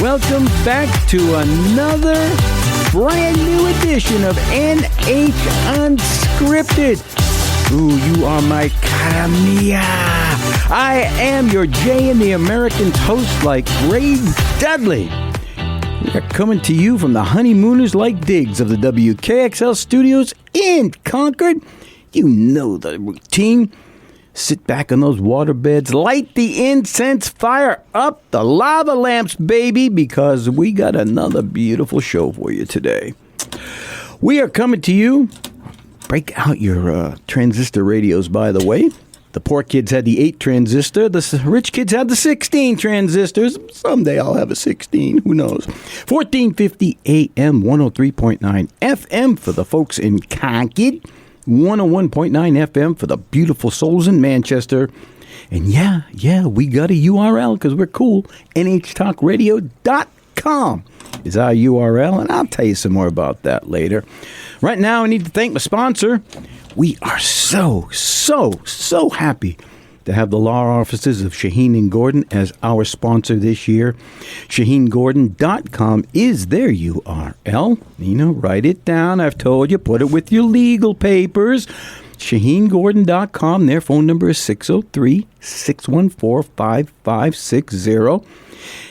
welcome back to another brand new edition of NH Unscripted. Ooh, you are my cara mia. I am your Jay and the Americans host like Ray Dudley. We are coming to you from the honeymooners like digs of the WKXL studios in Concord. You know the routine. Sit back on those water beds, light the incense, fire up the lava lamps, baby, because we got another beautiful show for you today. We are coming to you. Break out your transistor radios, by the way. The poor kids had the 8 transistor. The rich kids had the 16 transistors. Someday I'll have a 16. Who knows? 1450 AM, 103.9 FM for the folks in Concord. 101.9 FM for the beautiful souls in Manchester. And yeah, we got a URL because we're cool. NHTalkRadio.com is our URL, and I'll tell you some more about that later. Right now, I need to thank my sponsor. We are so happy to have the law offices of Shaheen and Gordon as our sponsor this year. ShaheenGordon.com is their URL. Write it down. I've told you, put it with your legal papers. ShaheenGordon.com. Their phone number is 603-614-5560.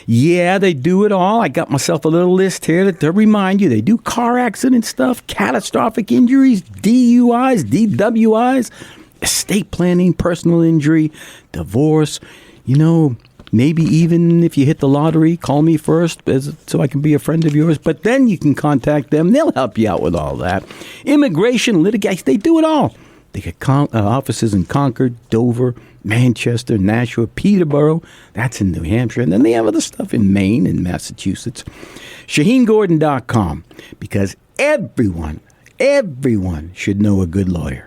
Yeah, they do it all. I got myself a little list here to remind you. They do car accident stuff, catastrophic injuries, DUIs, DWIs, estate planning, personal injury, divorce. Maybe even if you hit the lottery, call me first so I can be a friend of yours. But then you can contact them. They'll help you out with all that. Immigration, litigation, they do it all. They get offices in Concord, Dover, Manchester, Nashua, Peterborough. That's in New Hampshire. And then they have other stuff in Maine and Massachusetts. ShaheenGordon.com, because everyone should know a good lawyer.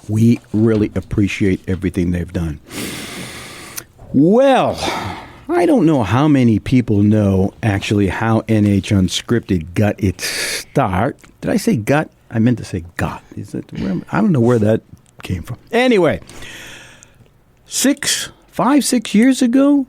We really appreciate everything they've done. Well, I don't know how many people know actually how NH Unscripted got its start. Did I say got? I meant to say got. I don't know where that came from. Anyway, 6 years ago,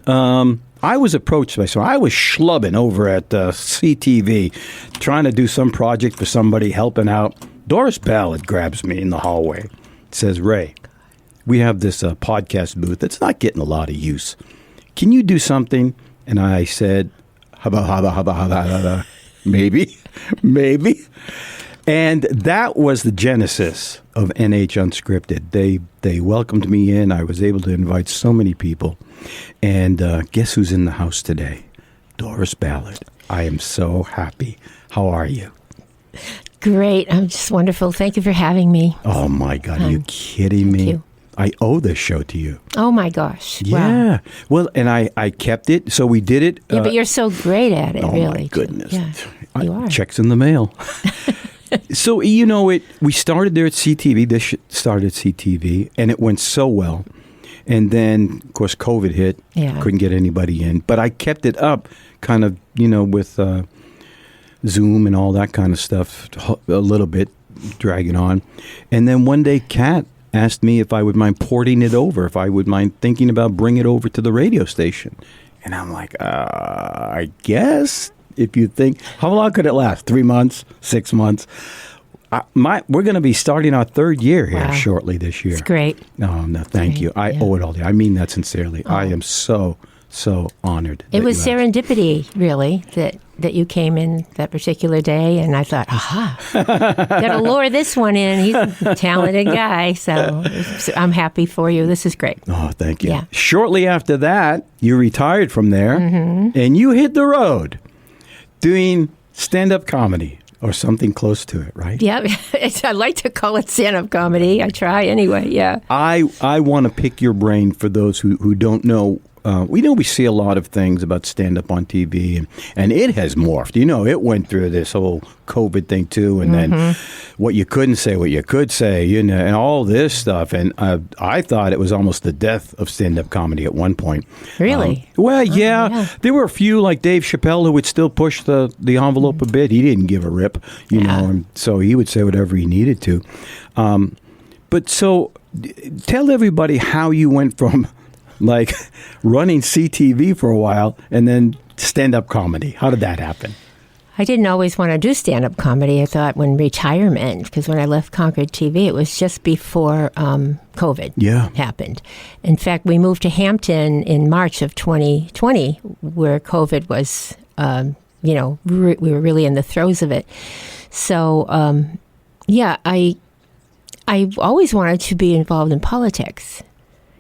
I was approached by someone. I was schlubbing over at CTV, trying to do some project for somebody, helping out. Doris Ballard grabs me in the hallway, says, Ray, we have this podcast booth that's not getting a lot of use. Can you do something? And I said, maybe. And that was the genesis of NH Unscripted. They welcomed me in. I was able to invite so many people. And guess who's in the house today? Doris Ballard. I am so happy. How are you? Great. I'm just wonderful. Thank you for having me. Oh, my God. Are you kidding me? You. I owe this show to you. Oh, my gosh. Yeah. Wow. Well, and I kept it. So we did it. Yeah, but you're so great at it, really. Oh, my goodness. Yeah, you are. Checks in the mail. So, we started there at CTV. This started at CTV, and it went so well. And then, of course, COVID hit. Yeah. Couldn't get anybody in. But I kept it up kind of, with Zoom and all that kind of stuff, a little bit, dragging on. And then one day, Kat asked me if I would mind porting it over, if I would mind thinking about bringing it over to the radio station. And I'm like, I guess, if you think, how long could it last? 3 months, 6 months? We're going to be starting our 3rd year here shortly this year. It's great. No, thank you. I owe it all to you. I mean that sincerely. I am so honored. It was serendipity, really, that you came in that particular day, and I thought, got to lure this one in. He's a talented guy, so I'm happy for you. This is great. Oh, thank you. Yeah. Shortly after that, you retired from there, and you hit the road doing stand-up comedy. Or something close to it, right? Yeah, I like to call it stand-up comedy. I try anyway, yeah. I want to pick your brain for those who don't know. We see a lot of things about stand-up on TV, and it has morphed. It went through this whole COVID thing, too, and then what you couldn't say, what you could say, and all this stuff. And I thought it was almost the death of stand-up comedy at one point. Really? Yeah. There were a few, like Dave Chappelle, who would still push the envelope a bit. He didn't give a rip, know, and so he would say whatever he needed to. But so tell everybody how you went from like running CTV for a while and then stand-up comedy? How did that happen? I didn't always want to do stand-up comedy. I thought when retirement, because when I left Concord TV, it was just before COVID happened. In fact, we moved to Hampton in March of 2020, where COVID was, we were really in the throes of it. So, I always wanted to be involved in politics,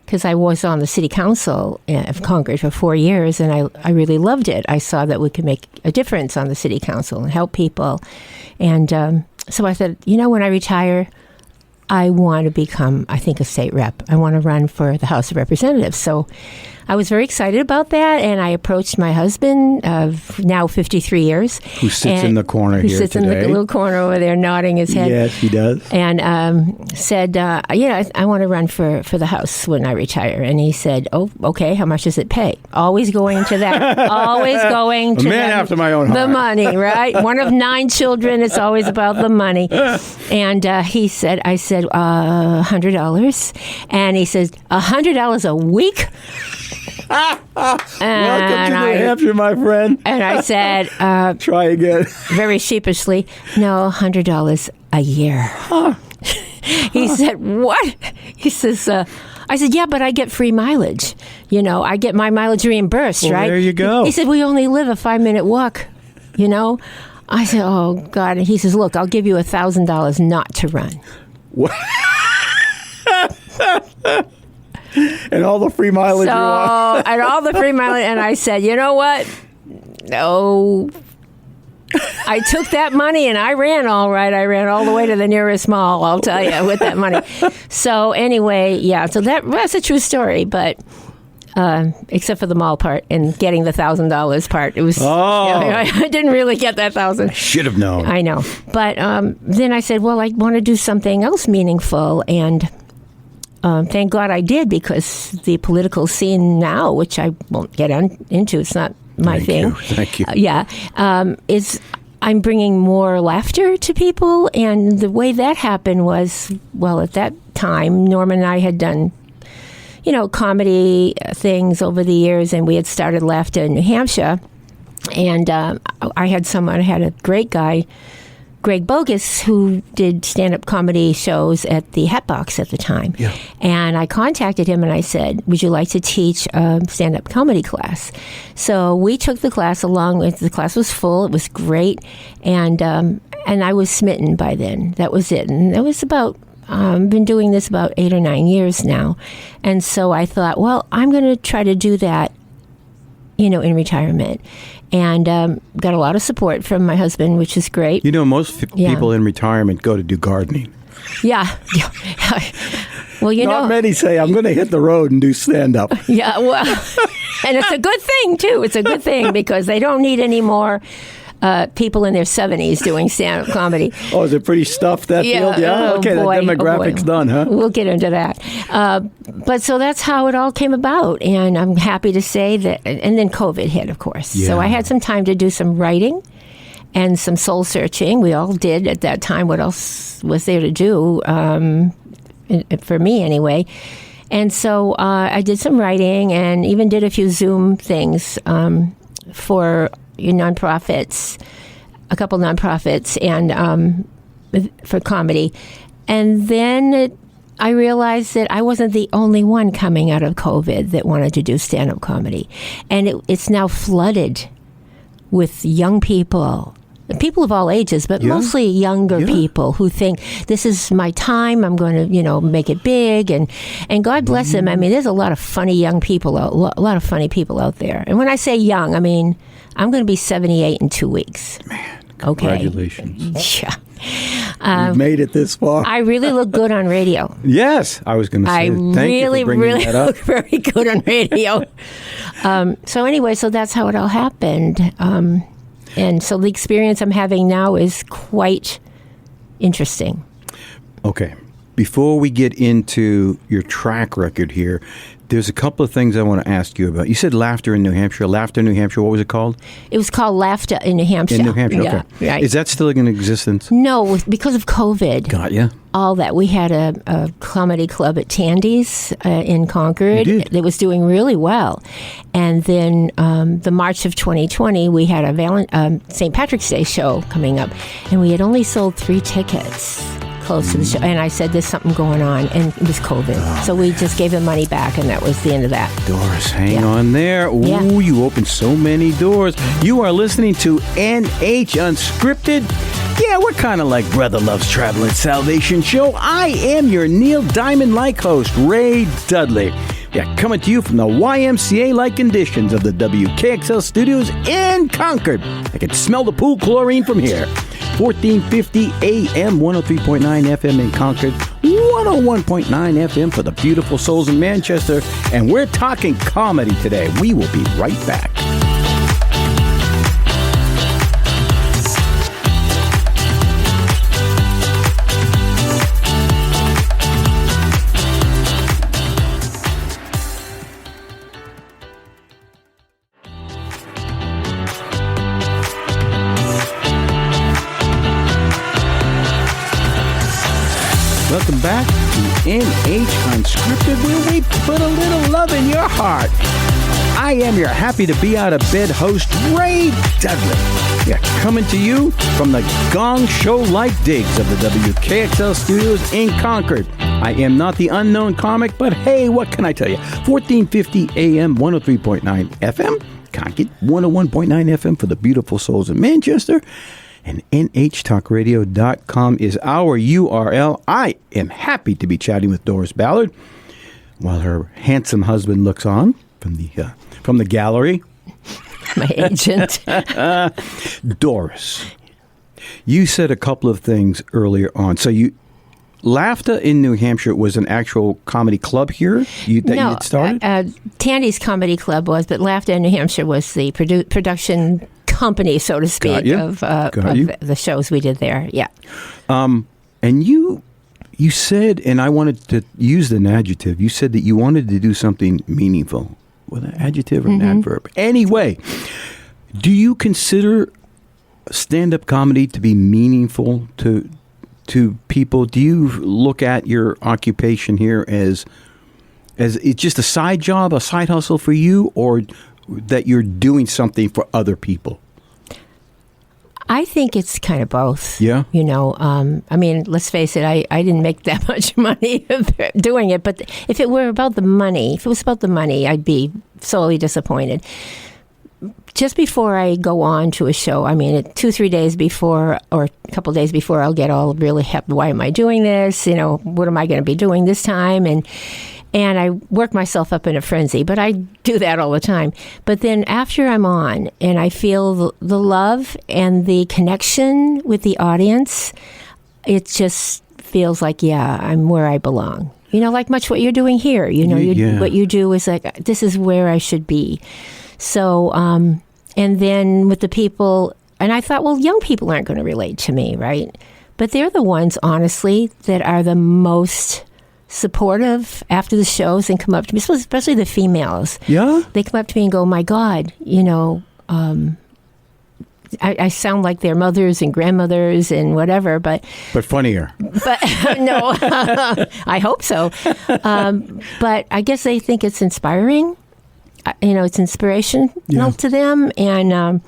because I was on the city council of Concord for 4 years, and I really loved it. I saw that we could make a difference on the city council and help people. And so I said, when I retire, I want to become, I think, a state rep. I want to run for the House of Representatives. So I was very excited about that, and I approached my husband of now 53 years. Who sits in the corner here today. Who sits in the little corner over there nodding his head. Yes, he does. And said, I want to run for the House when I retire. And he said, oh, okay, how much does it pay? Always going to that. Always going to a man after my own heart. The money, right? One of 9 children. It's always about the money. And I said, $100. And he says, $100 a week? Welcome to New Hampshire, my friend. And I said, try again. Very sheepishly, no, $100 a year. Huh. He said, what? He says, I said, yeah, but I get free mileage. I get my mileage reimbursed, right? There you go. He said, we only live a 5-minute walk, I said, oh, God. And he says, look, I'll give you $1,000 not to run. What? And all the free mileage you want. And all the free mileage. And I said, you know what? No. I took that money and I ran all right. I ran all the way to the nearest mall, I'll tell you, with that money. So anyway, yeah. So that's a true story. But except for the mall part and getting the $1,000 part. It was, I didn't really get that $1,000. Should have known. I know. But then I said, well, I want to do something else meaningful. And thank God I did, because the political scene now, which I won't get into, it's not my thing. Thank you. Is I'm bringing more laughter to people. And the way that happened was, well, at that time, Norman and I had done, comedy things over the years, and we had started Laughter in New Hampshire. And I had a great guy, Greg Bogus, who did stand-up comedy shows at the Hatbox at the time. Yeah. And I contacted him and I said, would you like to teach a stand-up comedy class? So we took the class the class was full. It was great. And I was smitten by then. That was it. And that was about, been doing this about 8 or 9 years now. And so I thought, well, I'm going to try to do that, in retirement. And got a lot of support from my husband, which is great. Most people in retirement go to do gardening. Yeah. Well, Not many say, I'm going to hit the road and do stand-up. Yeah, well, and it's a good thing, too. It's a good thing, because they don't need any more people in their 70s doing stand-up comedy. Oh, is it pretty stuffed, that field? Yeah, okay, that demographic's done, huh? We'll get into that. But so that's how it all came about, and I'm happy to say that, and then COVID hit, of course. Yeah. So I had some time to do some writing and some soul searching. We all did at that time. What else was there to do, for me anyway? And so I did some writing and even did a few Zoom things for nonprofits, a couple nonprofits, and for comedy. And then I realized that I wasn't the only one coming out of COVID that wanted to do stand-up comedy. And it's now flooded with young people of all ages, but mostly younger people who think, this is my time, I'm going to, make it big. And God bless them. I mean, there's a lot of funny young people, a lot of funny people out there. And when I say young, I mean, I'm going to be 78 in 2 weeks. Man, congratulations. Okay. Yeah. You've made it this far. I really look good on radio. Yes, I was going to say, thank you for bringing that up. Look very good on radio. So anyway, so that's how it all happened. And so the experience I'm having now is quite interesting. Okay. before we get into your track record here, there's a couple of things I want to ask you about. You said Laughter in New Hampshire. Laughter, New Hampshire. What was it called? It was called Laughter in New Hampshire. In New Hampshire, okay. Yeah, right. Is that still in existence? No, because of COVID. Got you. All that. We had a comedy club at Tandy's in Concord that was doing really well. And then the March of 2020, we had a St. Patrick's Day show coming up. And we had only sold 3 tickets close to the show. And I said, there's something going on. And it was COVID. Oh, so we just gave the money back, and that was the end of that. Doris, hang on there. Ooh, Yeah. you opened so many doors. You are listening to NH Unscripted. Yeah, we're kind of like Brother Loves Travel and Salvation Show. I am your Neil Diamond-like host, Ray Dudley. Yeah, coming to you from the YMCA-like conditions of the WKXL studios in Concord. I can smell the pool chlorine from here. 1450 AM, 103.9 FM in Concord, 101.9 FM for the beautiful souls in Manchester. And we're talking comedy today. We will be right back. Welcome back to NH Unscripted, where we put a little love in your heart. I am your happy to be out of bed host, Ray Dudley. Yeah, coming to you from the Gong Show-like digs of the WKXL studios in Concord. I am not the unknown comic, but hey, what can I tell you? 1450 AM, 103.9 FM, Concord, 101.9 FM for the beautiful souls in Manchester. And NHTalkRadio.com is our URL. I am happy to be chatting with Doris Ballard while her handsome husband looks on from the gallery. My agent. Doris, you said a couple of things earlier on. So Laughter in New Hampshire was an actual comedy club here that you had started? Tandy's Comedy Club was, but Laughter in New Hampshire was the production company, so to speak, of the shows we did there. Yeah. And you said, and I wanted to use an adjective, you said that you wanted to do something meaningful. With an adjective or an adverb. Anyway, do you consider stand-up comedy to be meaningful to people? Do you look at your occupation here as it's just a side job, a side hustle for you, or that you're doing something for other people? I think it's kind of both. Yeah. You know, I mean, let's face it, I didn't make that much money doing it, but if it was about the money, I'd be sorely disappointed. Just before I go on to a show, I mean, 2-3 days before or a couple days before, I'll get all really happy. Why am I doing this? You know, what am I going to be doing this time? And I work myself up in a frenzy, but I do that all the time. But then after I'm on and I feel the love and the connection with the audience, it just feels like, yeah, I'm where I belong. You know, like much what you're doing here. You know, what you do is like, this is where I should be. So, and then with the people, and I thought, well, young people aren't going to relate to me, right? But they're the ones, honestly, that are the most supportive after the shows and come up to me, especially the females. Yeah? They come up to me and go, my God, you know, I sound like their mothers and grandmothers and whatever, but funnier. But no, I hope so. But I guess they think it's inspiring. You know, it's inspirational to them. And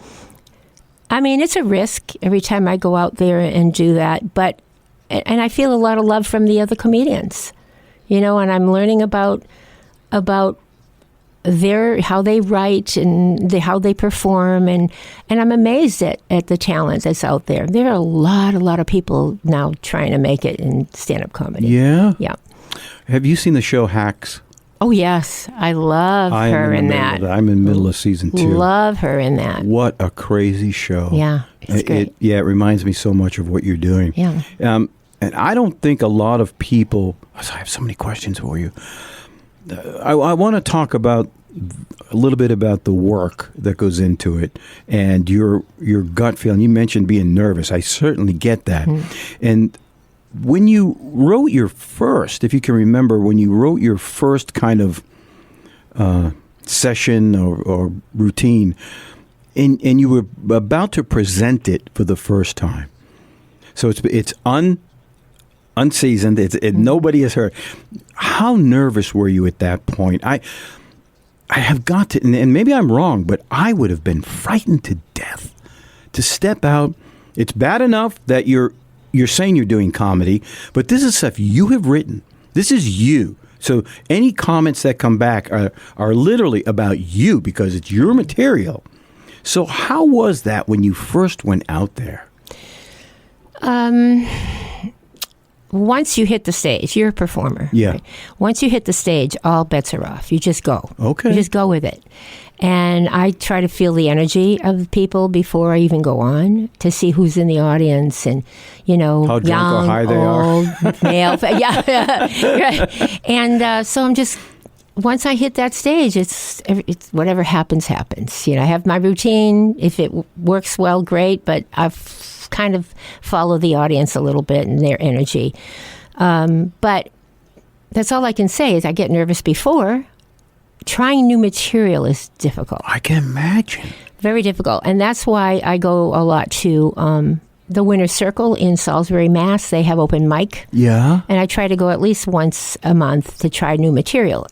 I mean, it's a risk every time I go out there and do that. And I feel a lot of love from the other comedians. You know, and I'm learning about how they write and how they perform, and I'm amazed at the talent that's out there. There are a lot of people now trying to make it in stand-up comedy. Yeah? Yeah. Have you seen the show Hacks? Oh, yes. I love her in that. I'm in the middle of season 2. Love her in that. What a crazy show. Yeah, it's great. It reminds me so much of what you're doing. Yeah. And I don't think a lot of people... I have so many questions for you. I want to talk about a little bit about the work that goes into it and your gut feeling. You mentioned being nervous. I certainly get that. And when you wrote your first, if you can remember, when you wrote your first kind of session or routine, and you were about to present it for the first time, so it's unseasoned, nobody has heard. How nervous were you at that point? I have got to, and maybe I'm wrong, but I would have been frightened to death to step out. It's bad enough that you're saying you're doing comedy, but this is stuff you have written. This is you. So any comments that come back are literally about you because it's your material. So how was that when you first went out there? Once you hit the stage, you're a performer. Yeah. Right? Once you hit the stage, all bets are off. You just go. Okay. You just go with it. And I try to feel the energy of the people before I even go on to see who's in the audience and, how drunk young, or high they old, are. male. Right. And so I'm just, once I hit that stage, it's whatever happens, happens. I have my routine. If it works well, great. But I've kind of follow the audience a little bit and their energy. But that's all I can say is I get nervous before. Trying new material is difficult. I can imagine. Very difficult. And that's why I go a lot to the Winner's Circle in Salisbury, Mass. They have open mic. Yeah. And I try to go at least once a month to try new material.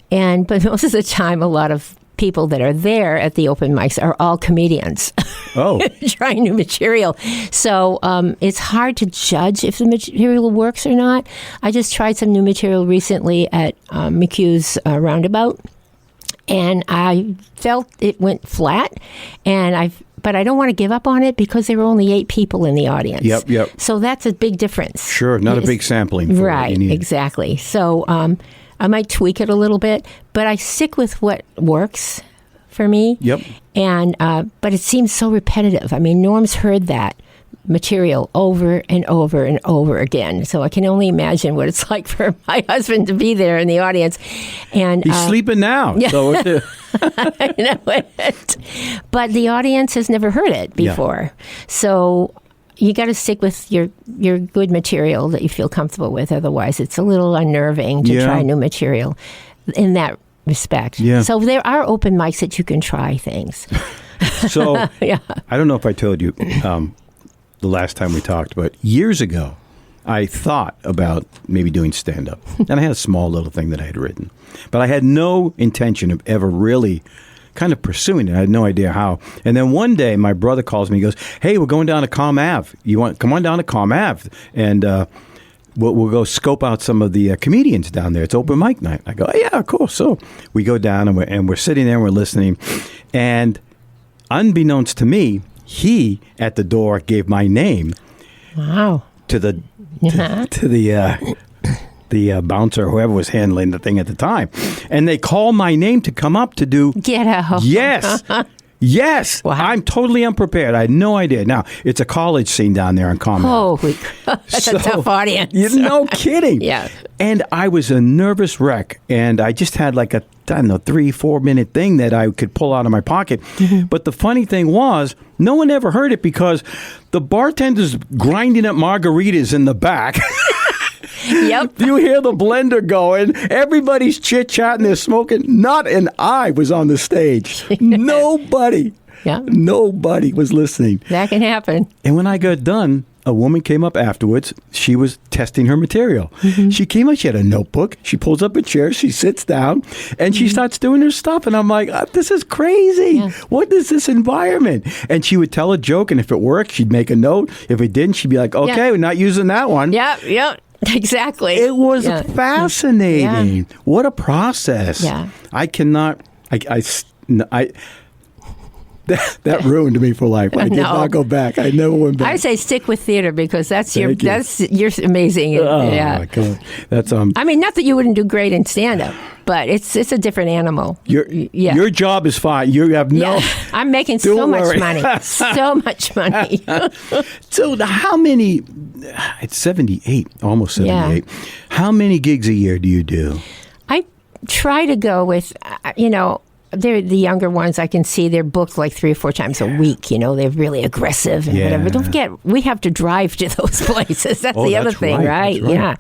But most of the time, a lot of people that are there at the open mics are all comedians. Oh. Trying new material. So it's hard to judge if the material works or not. I just tried some new material recently at McHugh's Roundabout, and I felt it went flat, but I don't want to give up on it because there were only 8 people in the audience. Yep. So that's a big difference. Sure, not a big sampling. Right, exactly. So I might tweak it a little bit, but I stick with what works for me. Yep. And but it seems so repetitive. I mean, Norm's heard that material over and over and over again. So I can only imagine what it's like for my husband to be there in the audience. And he's sleeping now. Yeah. So I know it. But the audience has never heard it before. Yeah. So you got to stick with your good material that you feel comfortable with. Otherwise, it's a little unnerving to try new material in that respect. Yeah. So there are open mics that you can try things. So I don't know if I told you the last time we talked, but years ago, I thought about maybe doing stand-up. And I had a small little thing that I had written. But I had no intention of ever really kind of pursuing it. I had no idea how. And then one day, my brother calls me. He goes, "Hey, we're going down to Com Ave. Come on down to Com Ave, and we'll go scope out some of the comedians down there. It's open mic night." I go, "Oh, yeah, cool." So we go down, and we're sitting there, and we're listening. And unbeknownst to me, he, at the door, gave my name. Wow. To the bouncer, whoever was handling the thing at the time. And they call my name to come up to do... Get out. Yes. Yes. Wow. I'm totally unprepared. I had no idea. Now, it's a college scene down there in Common. Holy, that's a tough audience. No kidding. Yeah. And I was a nervous wreck. And I just had like a, 3-4 minute thing that I could pull out of my pocket. Mm-hmm. But the funny thing was, no one ever heard it because the bartender's grinding up margaritas in the back. Yep. You hear the blender going. Everybody's chit-chatting. They're smoking. Not an eye was on the stage. Nobody. Yeah. Nobody was listening. That can happen. And when I got done, a woman came up afterwards. She was testing her material. Mm-hmm. She came up. She had a notebook. She pulls up a chair. She sits down, and she starts doing her stuff. And I'm like, this is crazy. Yeah. What is this environment? And she would tell a joke, and if it worked, she'd make a note. If it didn't, she'd be like, okay, we're not using that one. Yep. Exactly. It was fascinating. Yeah. What a process. Yeah. I cannot. That ruined me for life. I did not go back. I never went back. I say stick with theater because you're amazing. Oh my God. That's I mean, not that you wouldn't do great in stand-up, but it's a different animal. Your job is fine. You have no. Yeah. I'm making so much money. So much money. So how many? It's 78, almost 78. Yeah. How many gigs a year do you do? I try to go with, they're the younger ones. I can see they're booked like 3 or 4 times a week. They're really aggressive and whatever. Don't forget, we have to drive to those places. That's the other thing, right? Yeah.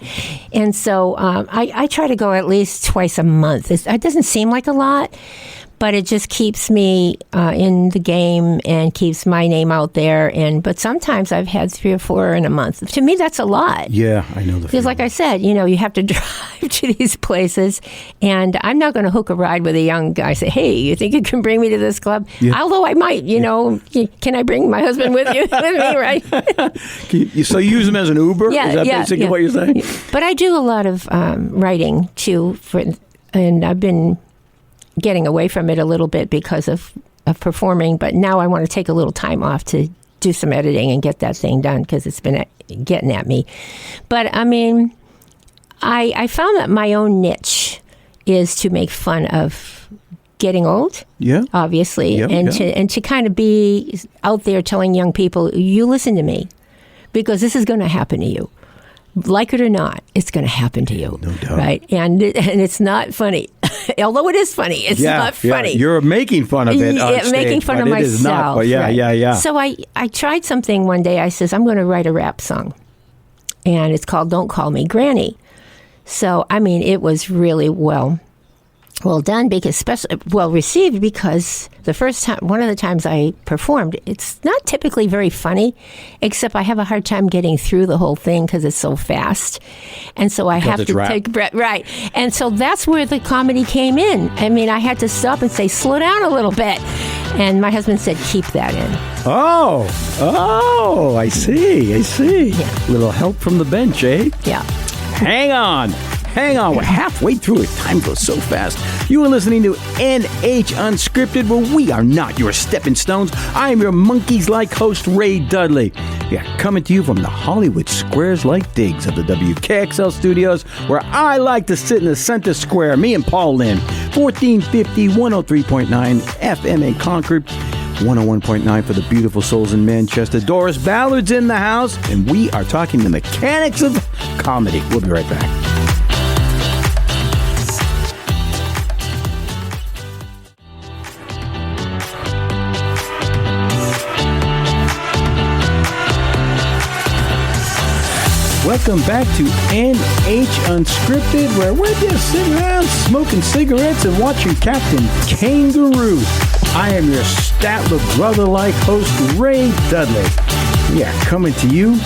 And so I try to go at least twice a month. It doesn't seem like a lot, but it just keeps me in the game and keeps my name out there. But sometimes I've had 3 or 4 in a month. To me, that's a lot. Yeah, I know the feeling. Because like I said, you have to drive to these places. And I'm not going to hook a ride with a young guy. Say, hey, you think you can bring me to this club? Yeah. Although I might, can I bring my husband with you? With me, right? So you use him as an Uber? Yeah, Is that basically what you're saying? But I do a lot of writing, too. And I've been getting away from it a little bit because of performing, but now I want to take a little time off to do some editing and get that thing done because it's been getting at me. But I mean, I found that my own niche is to make fun of getting old, obviously, and to kind of be out there telling young people, you listen to me because this is going to happen to you. Like it or not, it's going to happen to you. No doubt. Right? And it's not funny. Although it is funny, it's not funny. Yeah. You're making fun of it on stage, making fun of myself. It is not, yeah. So I tried something one day. I says, I'm going to write a rap song. And it's called Don't Call Me Granny. So, I mean, it was really well done, because well received, because the first time, one of the times I performed, it's not typically very funny, except I have a hard time getting through the whole thing because it's so fast, and so I have to take a breath. Right, and so that's where the comedy came in. I mean, I had to stop and say, slow down a little bit, and my husband said, keep that in. Oh, I see. Yeah. Little help from the bench, eh? Yeah. Hang on. We're halfway through it. Time goes so fast. You are listening to NH Unscripted, where we are not your stepping stones. I am your monkeys-like host, Ray Dudley. Yeah, coming to you from the Hollywood squares-like digs of the WKXL studios, where I like to sit in the center square, me and Paul Lynn. 1450, 103.9 FM in Concord, 101.9 for the beautiful souls in Manchester. Doris Ballard's in the house, and we are talking the mechanics of comedy. We'll be right back. Welcome back to NH Unscripted, where we're just sitting around smoking cigarettes and watching Captain Kangaroo. I am your Statler brother-like host, Ray Dudley. Yeah, coming to you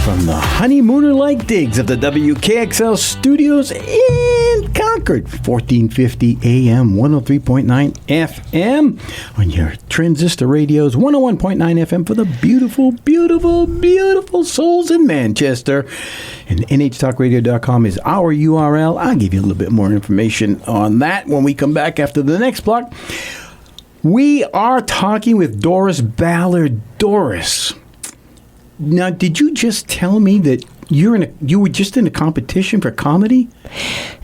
from the honeymooner-like digs of the WKXL studios in Concord. 1450 AM, 103.9 FM on your transistor radios, 101.9 FM for the beautiful, beautiful, beautiful souls in Manchester. And NHTalkRadio.com is our URL. I'll give you a little bit more information on that when we come back after the next block. We are talking with Doris Ballard. Doris, now, did you just tell me that you were just in a competition for comedy?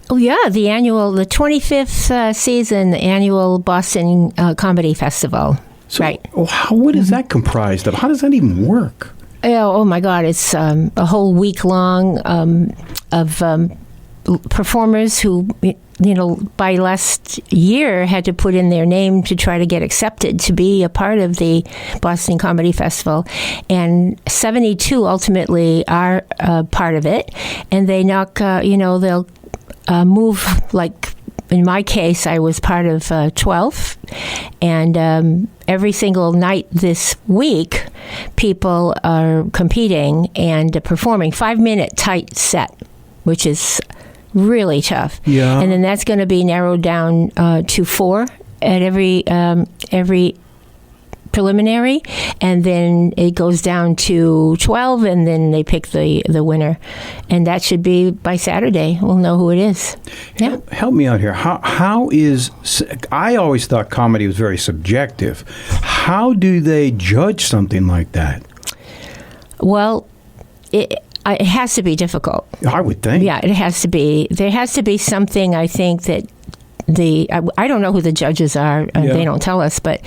Oh, yeah, the 25th season, the annual Boston Comedy Festival. So, right. What is that comprised of? How does that even work? Oh my God, it's a whole week long of performers who, by last year had to put in their name to try to get accepted to be a part of the Boston Comedy Festival. And 72 ultimately are part of it. And they they'll move, like in my case, I was part of 12. And every single night this week, people are competing and performing 5-minute tight set, which is really tough. Yeah. And then that's going to be narrowed down to 4 at every preliminary, and then it goes down to 12, and then they pick the winner. And that should be by Saturday. We'll know who it is. Yeah. Help me out here. How is... I always thought comedy was very subjective. How do they judge something like that? Well, it has to be difficult. I would think. Yeah, it has to be. There has to be something, I think, that I don't know who the judges are. They don't tell us, but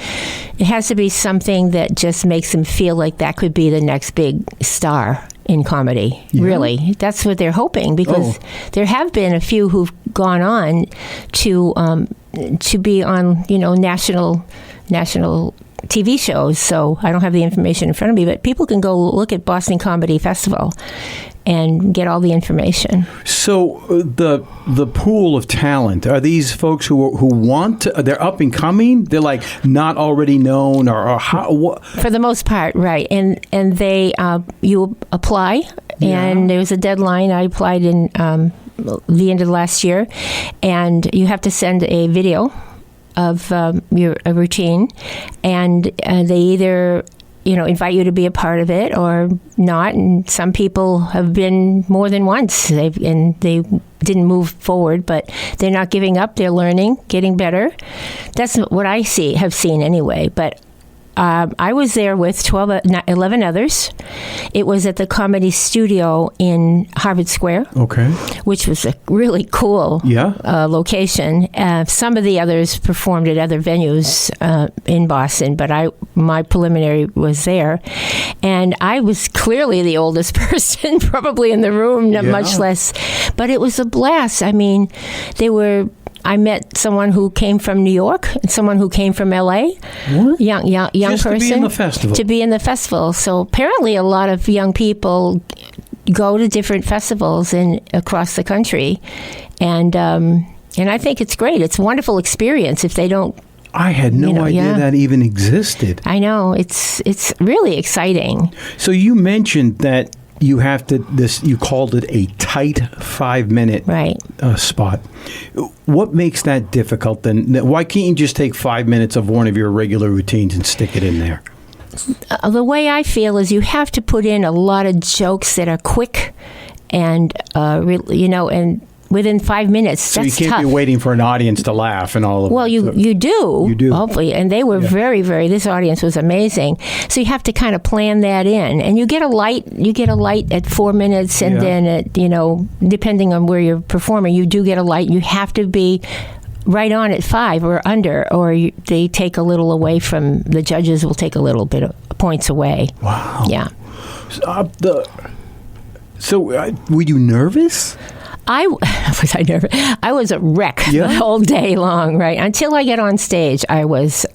it has to be something that just makes them feel like that could be the next big star in comedy. Yeah. Really. That's what they're hoping, because there have been a few who've gone on to to be on, national TV shows. So I don't have the information in front of me, but people can go look at Boston Comedy Festival and get all the information. So the pool of talent, are these folks who want to, they're up and coming? They're like not already known or how? What? For the most part, right. And they, you apply, and there's a deadline. I applied in the end of last year, and you have to send a video of your routine, and they either invite you to be a part of it or not. And some people have been more than once. They didn't move forward, but they're not giving up. They're learning, getting better. That's what I have seen anyway. But I was there with 11 others. It was at the Comedy Studio in Harvard Square, which was a really cool location. Some of the others performed at other venues in Boston, but my preliminary was there. And I was clearly the oldest person probably in the room, much less. But it was a blast. I mean, I met someone who came from New York and someone who came from L.A. What? Young Just person. To be in the festival. To be in the festival. So apparently a lot of young people go to different festivals across the country. And I think it's great. It's a wonderful experience if they don't. I had no idea that even existed. I know. It's really exciting. So you mentioned that you have to, you called it a tight 5-minute spot. What makes that difficult then? Why can't you just take 5 minutes of one of your regular routines and stick it in there? The way I feel is you have to put in a lot of jokes that are quick and, and within 5 minutes. So that's you can't tough. be waiting for an audience to laugh and all of that. Well, you do. You do. Hopefully. And they were very, very, this audience was amazing. So you have to kind of plan that in. And you get a light at 4 minutes, and then at, depending on where you're performing, you do get a light. You have to be right on at 5 or under, or they take a little away from, the judges will take a little bit of points away. Wow. Yeah. So were you nervous? Was I nervous? I was a wreck the whole day long, right? Until I get on stage, I was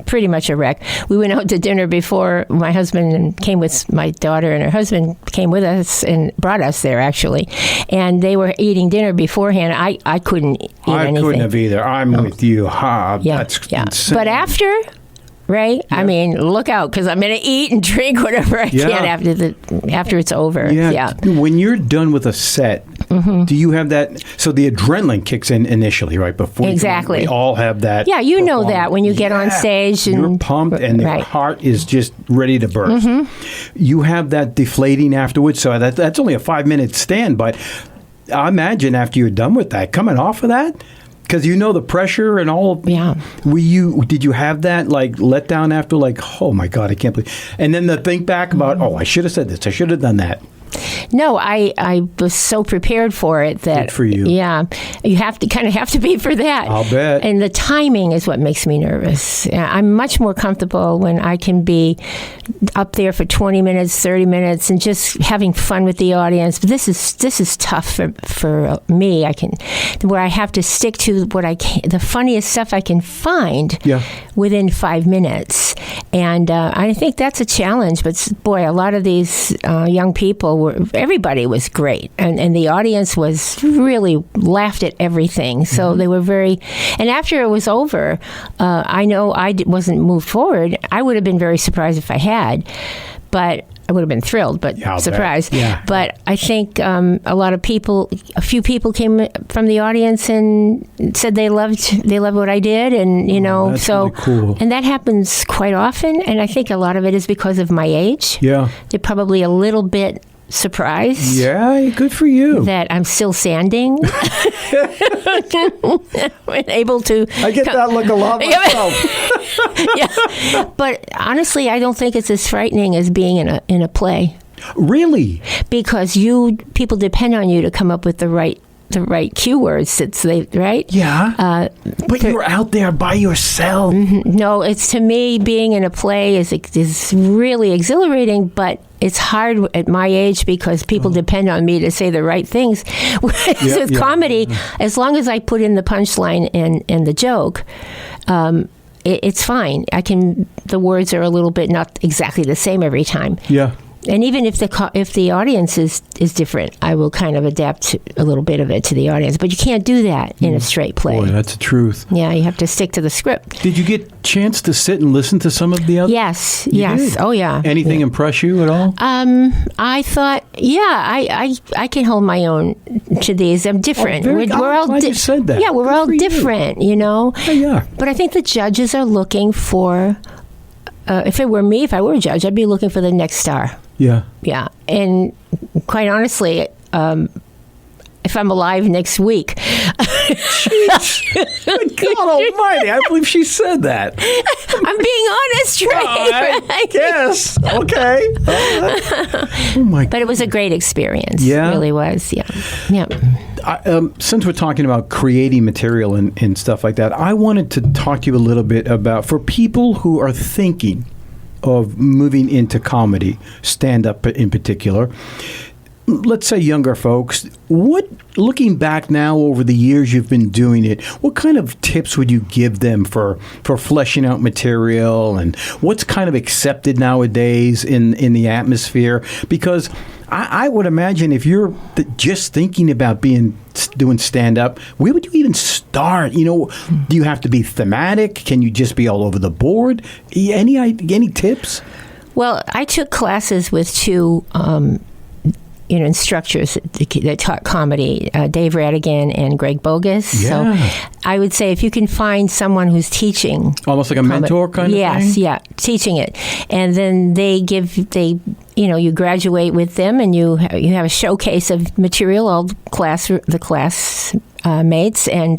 pretty much a wreck. We went out to dinner before. My husband came with my daughter, and her husband came with us and brought us there, actually. And they were eating dinner beforehand. I couldn't eat anything. I couldn't have either. I'm with you. That's insane. But after... Right? Yeah. I mean, look out, because I'm going to eat and drink whatever I can after it's over. Yeah. When you're done with a set, do you have that? So the adrenaline kicks in initially, right? Before exactly. We all have that. Yeah, you know that when you get on stage. And you're pumped and your heart is just ready to burst. You have that deflating afterwards. So that's only a 5-minute stand. But I imagine after you're done with that, coming off of that, because the pressure and all. Did you have that let down after oh my God, I can't believe, and then the think back about I should have said this, I should have done that. No, I was so prepared for it that. Good for you. Yeah, you have to be for that. I'll bet. And the timing is what makes me nervous. I'm much more comfortable when I can be up there for 20 minutes, 30 minutes, and just having fun with the audience. But this is tough for me. Where I have to stick to what I can, the funniest stuff I can find within 5 minutes, and I think that's a challenge. But boy, a lot of these young people everybody was great, and the audience was really laughed at everything. So they were very, and after it was over, I know I wasn't moved forward. I would have been very surprised if I had, but I would have been thrilled, but surprised. Yeah. But I think a few people came from the audience and said they loved what I did, and that's so really cool. And that happens quite often, and I think a lot of it is because of my age. Yeah, they're probably a little bit surprised. Yeah, good for you. That I'm still standing. Able to. I get that look a lot myself. Yeah, but honestly, I don't think it's as frightening as being in a play. Really? Because people depend on you to come up with the right the right cue words. Right? Yeah. But you're out there by yourself. No, it's, to me, being in a play is really exhilarating, but it's hard at my age because people depend on me to say the right things. Whereas with comedy, as long as I put in the punchline and the joke, it's fine. The words are a little bit not exactly the same every time. Yeah. And even if the audience is different, I will kind of adapt a little bit of it to the audience. But you can't do that in a straight play. Boy, that's the truth. Yeah, you have to stick to the script. Did you get a chance to sit and listen to some of the others? Yes. Did? Oh, yeah. Anything impress you at all? I thought, I can hold my own to these. I'm different. I'm glad you said that. Yeah, we're all different, Yeah, yeah. But I think the judges are looking for, if it were me, if I were a judge, I'd be looking for the next star. Yeah. Yeah. And quite honestly, if I'm alive next week. Jeez. God almighty, I believe she said that. I'm being honest, right? I guess. Okay. Oh, my God. But it was a great experience. Yeah. It really was. Yeah. Yeah. Since we're talking about creating material and stuff like that, I wanted to talk to you a little bit about, for people who are thinking of moving into comedy, stand-up in particular, let's say younger folks, looking back now over the years you've been doing it, what kind of tips would you give them for fleshing out material, and what's kind of accepted nowadays in the atmosphere? Because I would imagine if you're just thinking about doing stand-up, where would you even start? Do you have to be thematic? Can you just be all over the board? Any tips? Well, I took classes with two instructors that taught comedy, Dave Radigan and Greg Bogus. Yeah. So I would say if you can find someone who's teaching, almost like a mentor kind of thing. Yes, yeah, teaching it, and then you graduate with them, and you have a showcase of material, all the class mates, and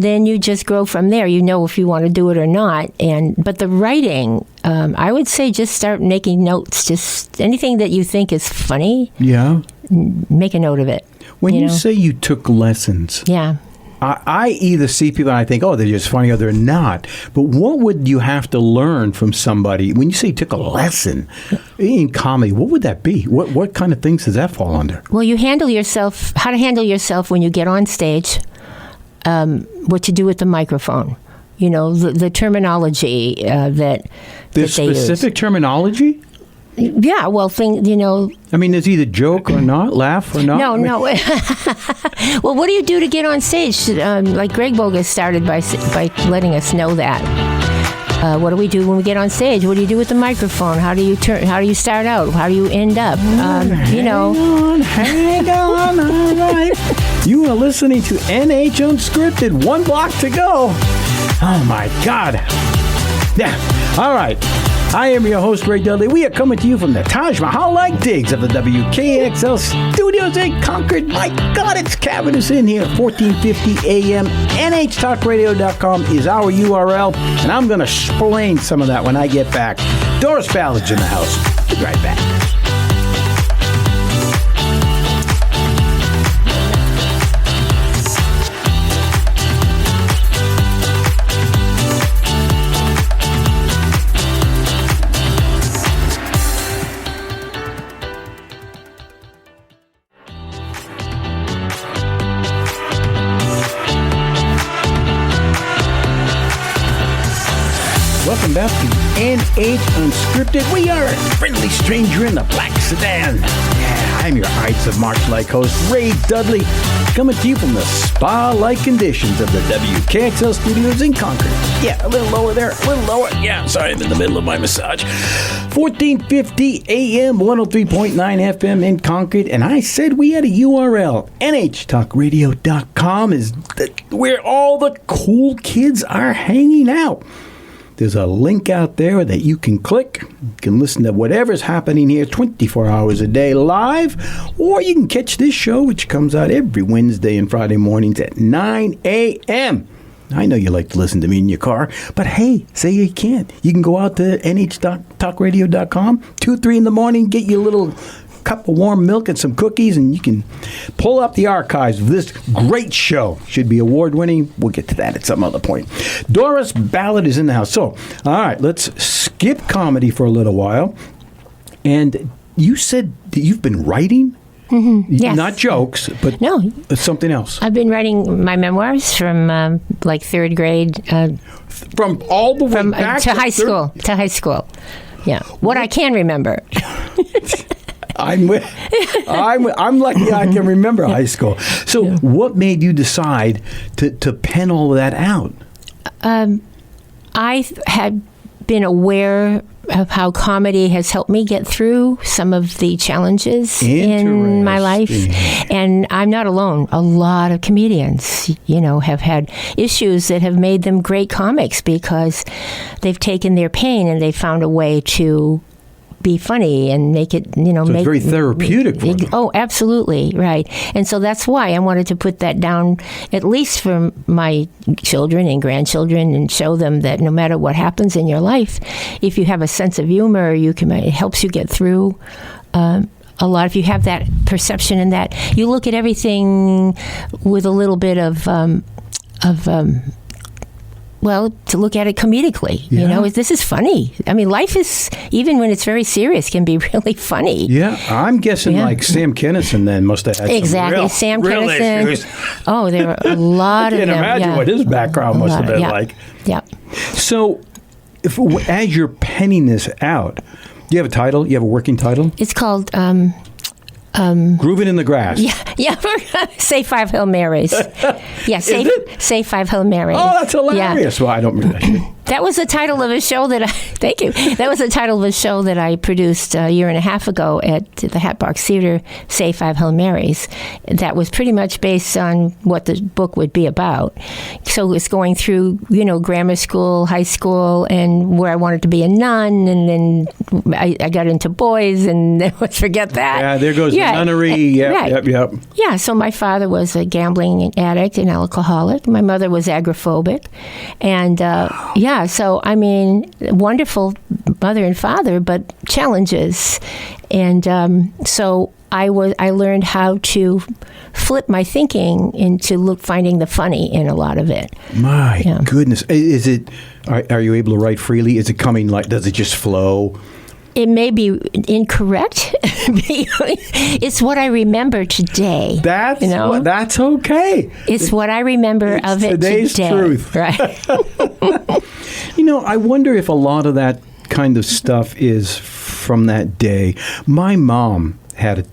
then you just grow from there. If you want to do it or not. But the writing, I would say just start making notes. Just anything that you think is funny. Yeah. Make a note of it. When you say you took lessons. Yeah. I either see people and I think, oh, they're just funny, or they're not. But what would you have to learn from somebody? When you say you took a lesson in comedy, what would that be? What kind of things does that fall under? Well, how to handle yourself when you get on stage. What to do with the microphone, the terminology that there's they specific use. Terminology. Yeah, well, I mean, there's either joke or not, laugh or not. No. Well, what do you do to get on stage? Like Greg Bogus started by letting us know that. What do we do when we get on stage? What do you do with the microphone? How do you start out? How do you end up? Hang on. All right. You are listening to NH Unscripted. 1 block to go. Oh, my God. Yeah. All right. I am your host, Ray Dudley. We are coming to you from the Taj Mahal-like digs of the WKXL studios in Concord. My God, it's cavernous in here. 1450 AM. NHTalkRadio.com is our URL, and I'm going to explain some of that when I get back. Doris Ballard's in the house. Be right back. Welcome back to NH Unscripted. We are a friendly stranger in the black sedan. Yeah, I'm your Ides of March-like host, Ray Dudley, coming to you from the spa-like conditions of the WKXL studios in Concord. Yeah, a little lower there, a little lower. Yeah, sorry, I'm in the middle of my massage. 1450 AM, 103.9 FM in Concord. And I said we had a URL. NHTalkRadio.com is where all the cool kids are hanging out. There's a link out there that you can click. You can listen to whatever's happening here 24 hours a day live, or you can catch this show, which comes out every Wednesday and Friday mornings at 9 a.m. I know you like to listen to me in your car, but hey, say you can't. You can go out to NH.talkradio.com, 2, 3 in the morning, get your little cup of warm milk and some cookies, and you can pull up the archives of this great show. Should be award-winning. We'll get to that at some other point. Doris Ballard is in the house. So, all right, let's skip comedy for a little while. And you said that you've been writing? Mm-hmm. Yes. Not jokes, but no, something else. I've been writing my memoirs from like third grade. From all the way back to high school. To high school. Yeah. What I can remember. I'm lucky I can remember high school. So what made you decide to pen all of that out? I had been aware of how comedy has helped me get through some of the challenges in my life. And I'm not alone. A lot of comedians, have had issues that have made them great comics because they've taken their pain and they found a way to be funny and make it, so it's very therapeutic for them. Oh, absolutely, right. And so that's why I wanted to put that down, at least for my children and grandchildren, and show them that no matter what happens in your life, if you have a sense of humor, it helps you get through a lot. If you have that perception and that you look at everything with a little bit of to look at it comedically, this is funny. I mean, life is, even when it's very serious, can be really funny. Yeah, I'm guessing like Sam Kinison then must have had exactly. some Sam real Kinison. issues. Oh, there were a lot of them. I can't imagine what his background must have been like. Yeah. So, as you're penning this out, do you have a title? You have a working title? It's called... Grooving in the Grass. Yeah. Say 5 Hail Marys. Yeah, say 5 Hail Marys. Oh, that's hilarious. Yeah. Well, I don't remember that. That was the title of a show thank you. That was the title of a show that I produced a year and a half ago at the Hatbox Theater, Say 5 Hail Marys. That was pretty much based on what the book would be about. So it's going through, grammar school, high school, and where I wanted to be a nun, and then I got into boys, and then let's forget that. Yeah, there goes the nunnery. Yep. Yeah, so my father was a gambling addict and alcoholic. My mother was agoraphobic. And, so, I mean, wonderful mother and father, but challenges. And so I learned how to flip my thinking into finding the funny in a lot of it. My goodness. Is it, are you able to write freely? Is it coming does it just flow? It may be incorrect. It's what I remember today. That's okay. It's what I remember of it today's today. Truth. Right. I wonder if a lot of that kind of stuff is from that day. My mom had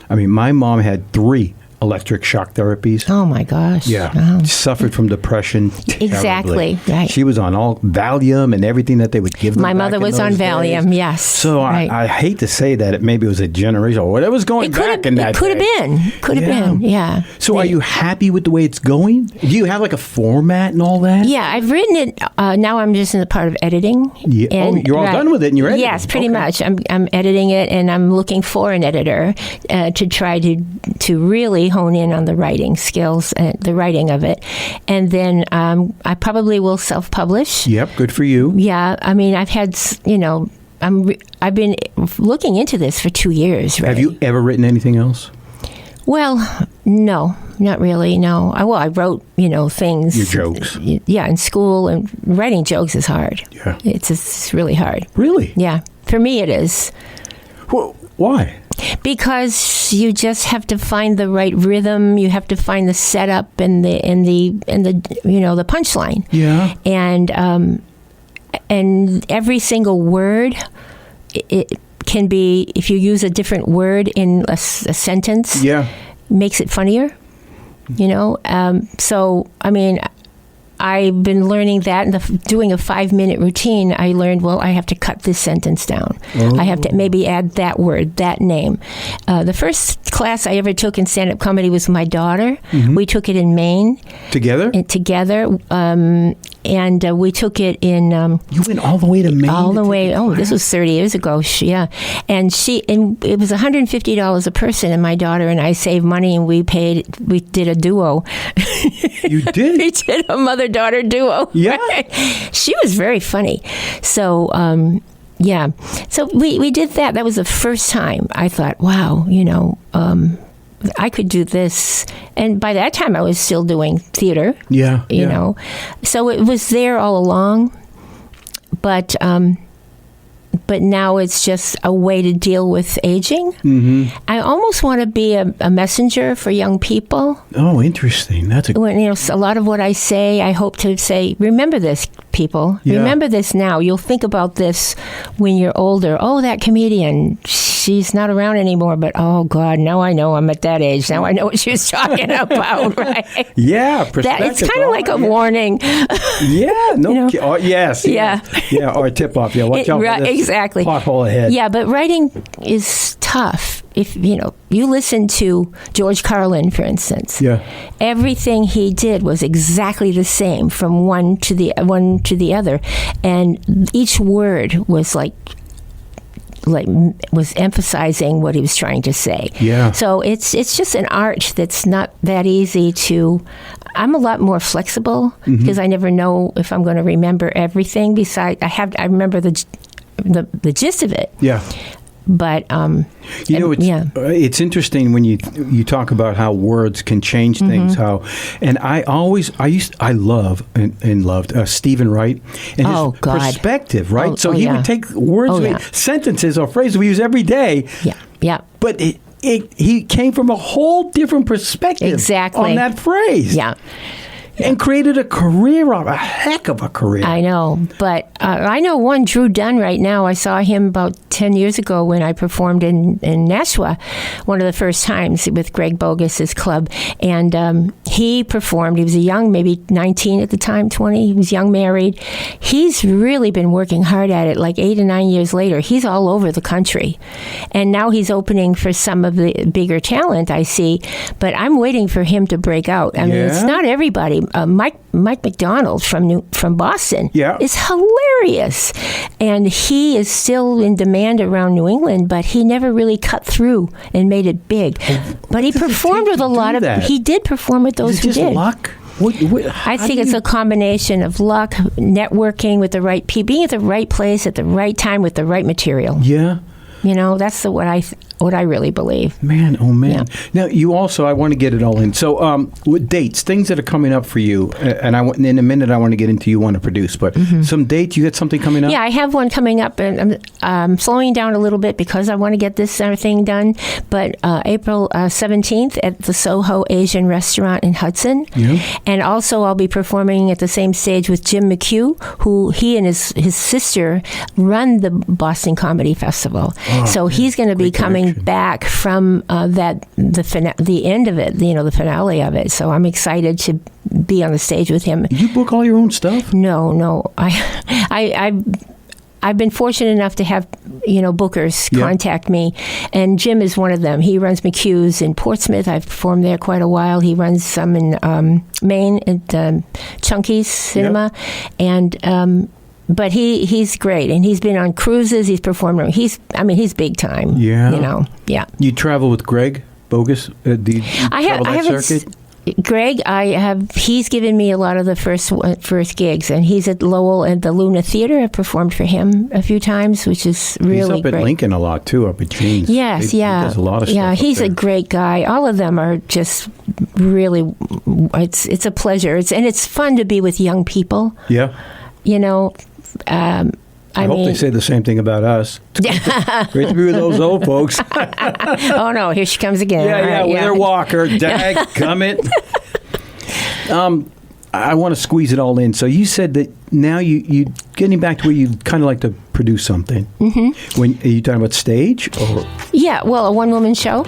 my mom had 3 electric shock therapies. Oh, my gosh. Yeah. Oh. Suffered from depression terribly. Exactly. Right. She was on all Valium and everything that they would give them. My mother was on Valium, days. yes. So right. I hate to say that maybe it was a generation or whatever was going back in that It could have been. Could have been, yeah. So are you happy with the way it's going? Do you have a format and all that? Yeah, I've written it. Now I'm just in the part of editing. Yeah. And, you're all done with it and you're editing? Yes, pretty much. I'm editing it, and I'm looking for an editor to try to really hone in on the writing skills and the writing of it. And then I probably will self-publish. Yep, good for you. Yeah, I mean, I've had, I've been looking into this for 2 years, right? Have you ever written anything else? Well, no, not really, no. I wrote, things. Your jokes. Yeah, in school, and writing jokes is hard. Yeah. It's really hard. Really? Yeah, for me it is. Well, why? Because you just have to find the right rhythm. You have to find the setup and the the punchline. Yeah. And every single word, it can be, if you use a different word in a sentence. Yeah. Makes it funnier. So I mean, I've been learning that, and doing a 5-minute routine, I learned, I have to cut this sentence down. Oh. I have to maybe add that word, that name. The first class I ever took in stand-up comedy was with my daughter. Mm-hmm. We took it in Maine. Together? Together. And we took it in... you went all the way to Maine? All the way. Oh, this was 30 years ago. Yeah. And it was $150 a person, and my daughter and I saved money, and we did a duo. You did? We did a mother-daughter duo. Yeah. She was very funny. So... Yeah. So we did that. That was the first time I thought, wow, I could do this. And by that time, I was still doing theater. Yeah. You know. So it was there all along. But now it's just a way to deal with aging. Mm-hmm. I almost want to be a messenger for young people. Oh, interesting. That's a lot of what I say, I hope to say, remember this, people. Yeah. Remember this now. You'll think about this when you're older. Oh, that comedian, she's not around anymore, but oh, God, now I know I'm at that age. Now I know what she was talking about, right? Yeah, it's kind of like a warning. Yeah, no, yes. Yeah. Yeah, or a tip-off. Yeah, watch out for this exactly. pothole ahead. Yeah, but writing is tough. If you listen to George Carlin, for instance, everything he did was exactly the same from one to the other, and each word was was emphasizing what he was trying to say. Yeah. So it's just an art that's not that easy to. I'm a lot more flexible because I never know if I'm going to remember everything. Besides, I remember the gist of it. Yeah. But it's interesting when you talk about how words can change things. I loved Stephen Wright and his perspective, right? He would take words, sentences or phrases we use every day. Yeah, yeah. But he came from a whole different perspective on that phrase. Yeah. And created a heck of a career. I know, but I know one, Drew Dunn, right now. I saw him about 10 years ago when I performed in Nashua, one of the first times with Greg Bogus's club. And he performed. He was young, maybe 19 at the time, 20. He was young, married. He's really been working hard at it, like 8 or 9 years later. He's all over the country. And now he's opening for some of the bigger talent, I see. But I'm waiting for him to break out. I mean, it's not everybody. Mike McDonald from Boston is hilarious, and he is still in demand around New England, but he never really cut through and made it big. But he performed with a lot of. He did perform with those who did. Luck? I think it's a combination of luck, networking with the right people, being at the right place at the right time with the right material. Yeah. That's what I really believe. Man, oh man. Yeah. Now, you also, I want to get it all in. So, with dates, things that are coming up for you, and in a minute I want to get into you want to produce, but some dates, you got something coming up? Yeah, I have one coming up, and I'm slowing down a little bit because I want to get this thing done, but April 17th at the Soho Asian Restaurant in Hudson. Yeah. And also I'll be performing at the same stage with Jim McHugh, who he and his sister run the Boston Comedy Festival. Oh, so he's going to be coming back from the end of it, the finale of it. So I'm excited to be on the stage with him. You book all your own stuff? No. I've been fortunate enough to have bookers contact me, and Jim is one of them. He runs McHugh's in Portsmouth. I've performed there quite a while. He runs some in Maine at Chunky's Cinema, and. But he's great, and he's been on cruises. He's performed. He's big time. Yeah, Yeah. You travel with Greg Bogus? I haven't. Greg, he's given me a lot of the first gigs, and he's at Lowell and the Luna Theater. I've performed for him a few times, which is really great. He's up at Lincoln a lot, too, up at Jeans. Yes, He does a lot of stuff. Yeah, he's a great guy. All of them are just really, it's a pleasure. And it's fun to be with young people. Yeah. I hope they say the same thing about us. Great to be with those old folks. Oh, no, here she comes again. Yeah, with her walker. Dadgummit. I want to squeeze it all in. So you said that now you getting back to where you kind of like to produce something. Mm-hmm. Are you talking about stage? Or? Yeah, well, a one-woman show.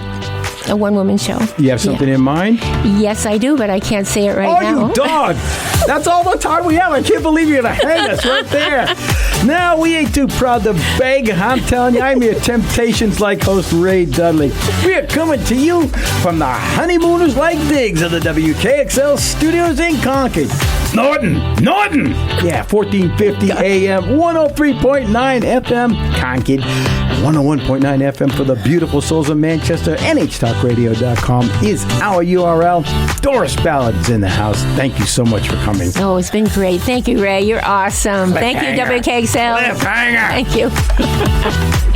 A one-woman show. You have something in mind? Yes, I do, but I can't say it right now. Oh, you dog! That's all the time we have. I can't believe you're going to hang us right there. Now, we ain't too proud to beg. I'm telling you, I'm your Temptations-like host, Ray Dudley. We are coming to you from the Honeymooners Like Digs of the WKXL studios in Concord. Norton! Yeah, 1450 AM, 103.9 FM, Concord. 101.9 FM for the beautiful souls of Manchester. NHTalkRadio.com is our URL. Doris Ballard's in the house. Thank you so much for coming. Oh, it's been great. Thank you, Ray. You're awesome. Thank you, WKXL. Cliffhanger. Thank you.